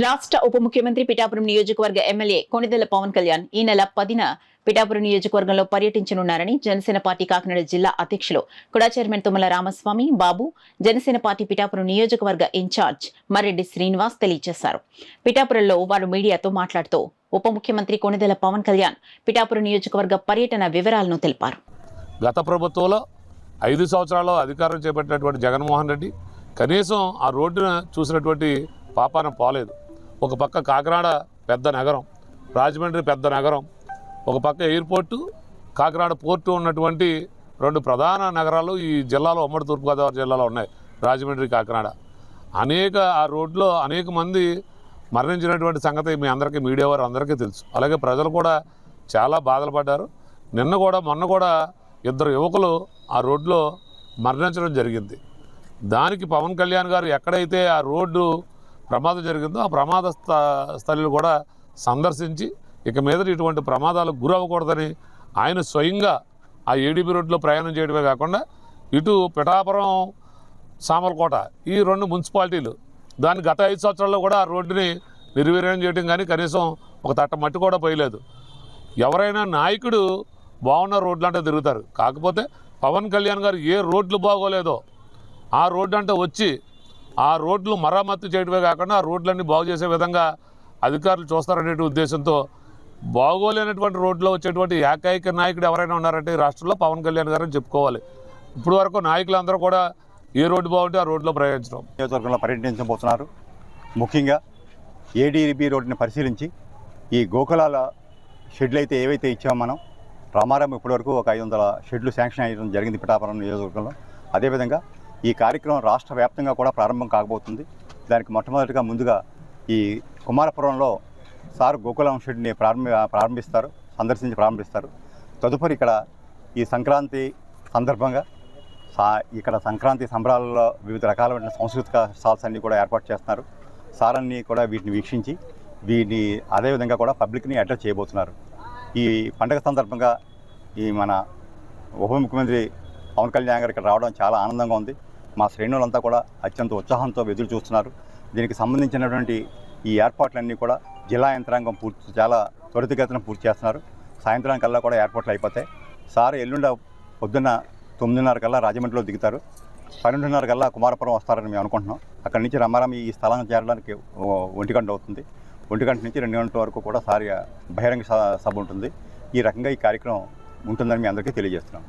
రాష్ట్ర ఉప ముఖ్యమంత్రి పిఠాపురం నియోజకవర్గ ఎమ్మెల్యే కొణిదెల పవన్ కళ్యాణ్ ఈ నెల 10న పిఠాపురం నియోజకవర్గంలో పర్యటించనున్నారని జనసేన పార్టీ కాకినాడ జిల్లా అధ్యక్షులు కుడా చైర్మన్ తుమ్మల రామస్వామి బాబు, జనసేన పార్టీ పిఠాపురం నియోజకవర్గ ఇన్ఛార్జ్ మర్రెడ్డి శ్రీనివాస్ తెలియజేశారు. పిఠాపురంలో వారు మీడియాతో మాట్లాడుతూ ఉప ముఖ్యమంత్రి కొణిదెల పవన్ కళ్యాణ్ పిఠాపురం నియోజకవర్గ పర్యటన వివరాలను తెలిపారు. గత ప్రభుత్వంలో 5 సంవత్సరాల్లో అధికారం చేపట్టినటువంటి జగన్మోహన్ రెడ్డి కనీసం ఆ రోడ్డును చూసినటువంటి పాపాన పోలేదు. ఒక పక్క కాకినాడ పెద్ద నగరం, రాజమండ్రి పెద్ద నగరం, ఒక పక్క ఎయిర్పోర్టు, కాకినాడ పోర్టు ఉన్నటువంటి 2 ప్రధాన నగరాలు ఈ జిల్లాలో, ఉమ్మడి తూర్పుగోదావరి జిల్లాలో ఉన్నాయి. రాజమండ్రి, కాకినాడ. ఆ రోడ్లో అనేక మంది మరణించినటువంటి సంగతి మీ అందరికీ, మీడియా వారు అందరికీ తెలుసు. అలాగే ప్రజలు కూడా చాలా బాధలు పడ్డారు. మొన్న కూడా 2 యువకులు ఆ రోడ్లో మరణించడం జరిగింది. దానికి పవన్ కళ్యాణ్ గారు ఎక్కడైతే ఆ రోడ్డు ప్రమాదం జరిగిందో ఆ ప్రమాద స్థలిని కూడా సందర్శించి ఇక మీద ఇటువంటి ప్రమాదాలకు గురవ్వకూడదని ఆయన స్వయంగా ఆ ఏడీబీ రోడ్లో ప్రయాణం చేయడమే కాకుండా ఇటు పిఠాపురం, సామర్లకోట ఈ 2 మున్సిపాలిటీలు దాన్ని గత 5 సంవత్సరాల్లో కూడా ఆ రోడ్డుని నిర్వీర్యం చేయడం కానీ కనీసం ఒక తట్ట మట్టి కూడా పోయలేదు. ఎవరైనా నాయకుడు బాగున్న రోడ్లు అంటే తిరుగుతారు. కాకపోతే పవన్ కళ్యాణ్ గారు ఏ రోడ్లు బాగోలేదో ఆ రోడ్డు అంటే వచ్చి ఆ రోడ్లు మరమ్మతు చేయడమే కాకుండా ఆ రోడ్లన్నీ బాగు చేసే విధంగా అధికారులు చూస్తారనే ఉద్దేశంతో బాగోలేనటువంటి రోడ్లో వచ్చేటువంటి ఏకైక నాయకుడు ఎవరైనా ఉన్నారంటే ఈ రాష్ట్రంలో పవన్ కళ్యాణ్ గారని చెప్పుకోవాలి. ఇప్పుడు వరకు నాయకులందరూ కూడా ఏ రోడ్డు బాగుంటే ఆ రోడ్లో ప్రయాణించడం. నియోజకవర్గంలో పర్యటించబోతున్నారు. ముఖ్యంగా ఏడీబీ రోడ్డుని పరిశీలించి ఈ గోకులాల షెడ్లు అయితే ఏవైతే ఇచ్చామో మనం రామారాం ఇప్పటివరకు ఒక 500 షెడ్లు శాంక్షన్ అయ్యడం జరిగింది పిఠాపురం నియోజకవర్గంలో. అదేవిధంగా ఈ కార్యక్రమం రాష్ట్ర వ్యాప్తంగా కూడా ప్రారంభం కాబోతుంది. దానికి మొట్టమొదటిగా ముందుగా ఈ కుమారపురంలో సార్ గోకులం షెడ్ని ప్రారంభిస్తారు. తదుపరి ఇక్కడ ఈ సంక్రాంతి సందర్భంగా ఇక్కడ సంక్రాంతి సంబరాలలో వివిధ రకాలైన సాంస్కృతిక స్టాల్స్ అన్నీ కూడా ఏర్పాటు చేస్తున్నారు. సార్ అన్నీ కూడా వీటిని వీక్షించి వీటిని అదేవిధంగా కూడా పబ్లిక్ని అడ్రస్ చేయబోతున్నారు. ఈ పండుగ సందర్భంగా ఈ మన ఉప ముఖ్యమంత్రి పవన్ కళ్యాణ్ గారు ఇక్కడ రావడం చాలా ఆనందంగా ఉంది. మా శ్రేణులంతా కూడా అత్యంత ఉత్సాహంతో ఎదురు చూస్తున్నారు. దీనికి సంబంధించినటువంటి ఈ ఏర్పాట్లన్నీ కూడా జిల్లా యంత్రాంగం చాలా త్వరితగతిన పూర్తి చేస్తున్నారు. సాయంత్రానికల్లా కూడా ఏర్పాట్లు అయిపోతాయి. సార్ ఎల్లుండ పొద్దున్న 9:30 కల్లా రాజమండ్రిలో దిగుతారు. 12:30 కల్లా కుమారపురం వస్తారని మేము అనుకుంటున్నాం. అక్కడి నుంచి రామారాం ఈ స్థలాన్ని చేరడానికి 1 గంట అవుతుంది. 1 గంట నుంచి 2 గంటల వరకు కూడా సారి బహిరంగ సభ ఉంటుంది. ఈ రకంగా ఈ కార్యక్రమం ఉంటుందని మీ అందరికీ తెలియజేస్తున్నాం.